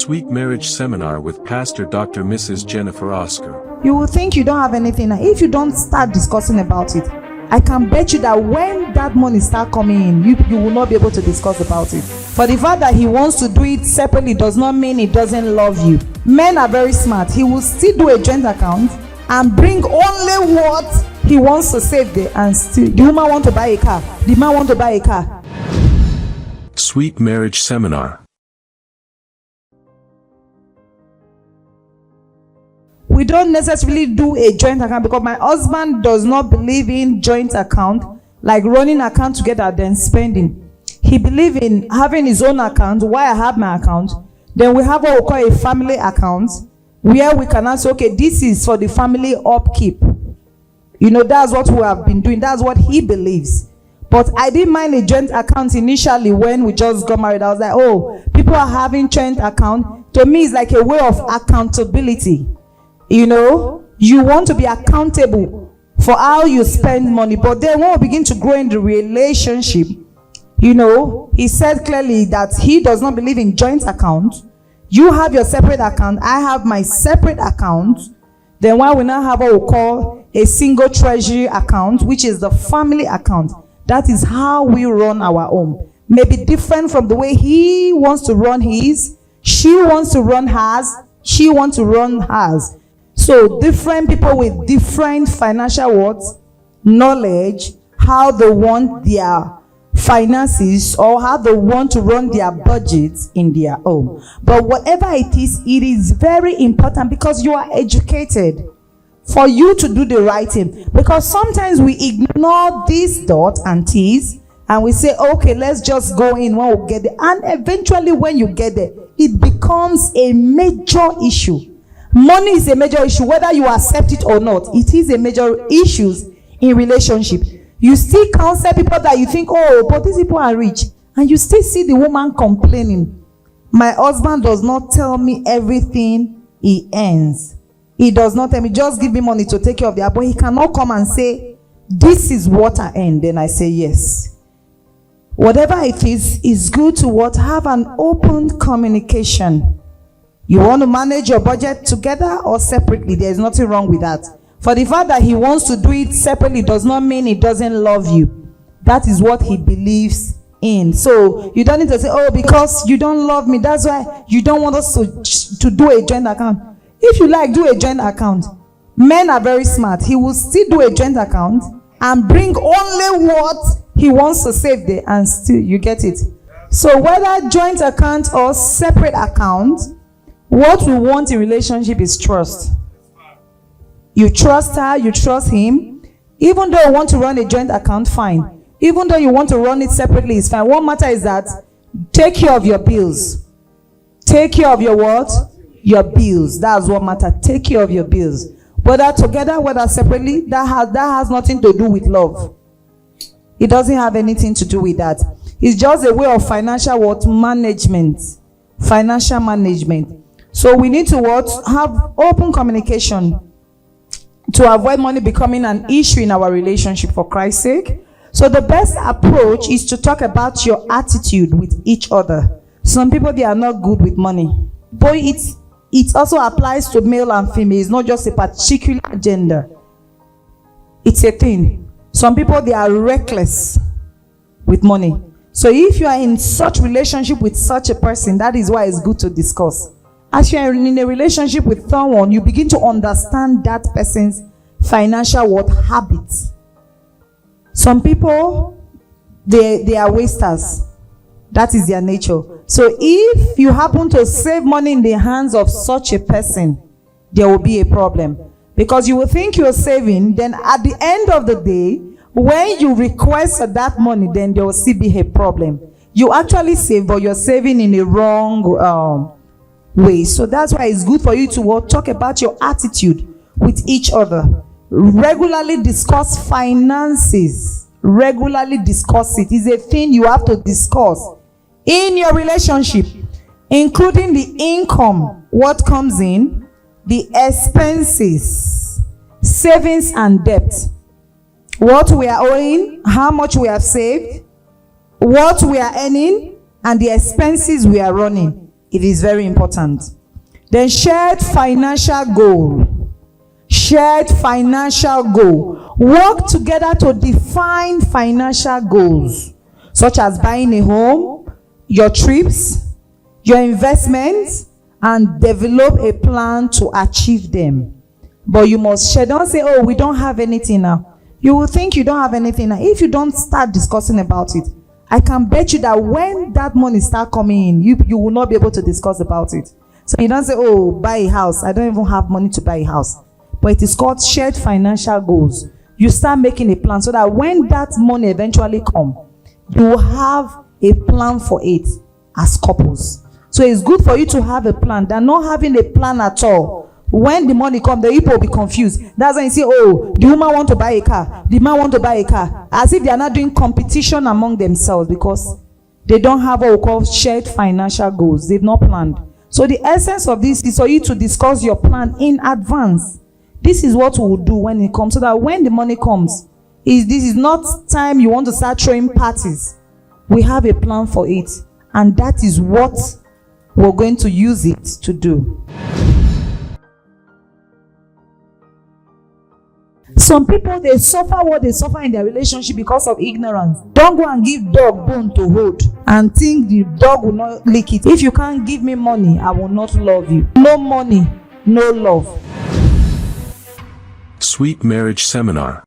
Sweet Marriage Seminar with Pastor Dr. Mrs. Jennifer Oscar. You will think you don't have anything. If you don't start discussing about it, I can bet you that when that money start coming in, you will not be able to discuss about it. For the fact that he wants to do it separately does not mean he doesn't love you. Men are very smart. He will still do a joint account and bring only what he wants to save there, and still the woman want to buy a car, the man want to buy a car. Sweet Marriage Seminar. We don't necessarily do a joint account because my husband does not believe in joint account, like running account together then spending. He believes in having his own account while I have my account. Then we have what we call a family account, where we can answer, okay, this is for the family upkeep. You know, that's what we have been doing. That's what he believes. But I didn't mind a joint account initially when we just got married. I was like, oh, people are having joint account. To me, it's like a way of accountability. You know, you want to be accountable for how you spend money. But then when we begin to grow in the relationship, you know, he said clearly that he does not believe in joint account. You have your separate account. I have my separate account. Then why we now have what we call a single treasury account, which is the family account. That is how we run our home. Maybe different from the way he wants to run his. She wants to run hers. She wants to run hers. So different people with different financial knowledge, how they want their finances or how they want to run their budgets in their home. But whatever it is very important because you are educated for you to do the right thing. Because sometimes we ignore these dots and T's and we say, okay, let's just go in when we get there. And eventually when you get there, it becomes a major issue. Money is a major issue, whether you accept it or not. It is a major issue in relationship. You still counsel people that you think, oh, but these people are rich. And you still see the woman complaining. My husband does not tell me everything he earns. He does not tell me, just give me money to take care of that. But he cannot come and say, this is what I earn. Then I say, yes. Whatever it is good to have an open communication. You want to manage your budget together or separately. There is nothing wrong with that. For the fact that he wants to do it separately does not mean he doesn't love you. That is what he believes in. So you don't need to say, oh, because you don't love me, that's why you don't want us to do a joint account. If you like, do a joint account. Men are very smart. He will still do a joint account and bring only what he wants to save there, and still you get it. So whether joint account or separate account, what we want in relationship is trust. You trust her, you trust him. Even though you want to run a joint account, fine. Even though you want to run it separately, it's fine. What matters is that take care of your bills. Take care of your what? Your bills. That's what matters. Take care of your bills. Whether together, whether separately, that has nothing to do with love. It doesn't have anything to do with that. It's just a way of financial management. Financial management. So we need to have open communication to avoid money becoming an issue in our relationship, for Christ's sake. So the best approach is to talk about your attitude with each other. Some people, they are not good with money. But it also applies to male and female. It's not just a particular gender. It's a thing. Some people, they are reckless with money. So if you are in such relationship with such a person, that is why it's good to discuss. As you are in a relationship with someone, you begin to understand that person's financial habits. Some people, they are wasters. That is their nature. So if you happen to save money in the hands of such a person, there will be a problem. Because you will think you're saving, then at the end of the day, when you request for that money, then there will still be a problem. You actually save, but you're saving in a wrong way. So that's why it's good for you to talk about your attitude with each other. Regularly discuss finances. Regularly discuss it. It's a thing you have to discuss in your relationship, including the income, what comes in, the expenses, savings and debt, what we are owing, how much we have saved, what we are earning, and the expenses we are running. It is very important. Then shared financial goal. Shared financial goal. Work together to define financial goals, such as buying a home, your trips, your investments, and develop a plan to achieve them. But you must share. Don't say, oh, we don't have anything now. You will think you don't have anything now. If you don't start discussing about it, I can bet you that when that money start coming in, you will not be able to discuss about it. So you don't say, oh, buy a house. I don't even have money to buy a house. But it is called shared financial goals. You start making a plan so that when that money eventually come, you will have a plan for it as couples. So it's good for you to have a plan than not having a plan at all. When the money comes, the people will be confused. That's when you say, oh, the woman want to buy a car, the man want to buy a car, as if they are not doing competition among themselves because they don't have what we call shared financial goals. They've not planned. So the essence of this is for you to discuss your plan in advance. This is what we will do when it comes, so that when the money comes, this is not time you want to start throwing parties. We have a plan for it, and that is what we're going to use it to do. Some people, they suffer what they suffer in their relationship because of ignorance. Don't go and give dog bone to hold and think the dog will not lick it. If you can't give me money, I will not love you. No money, no love. Sweet Marriage Seminar.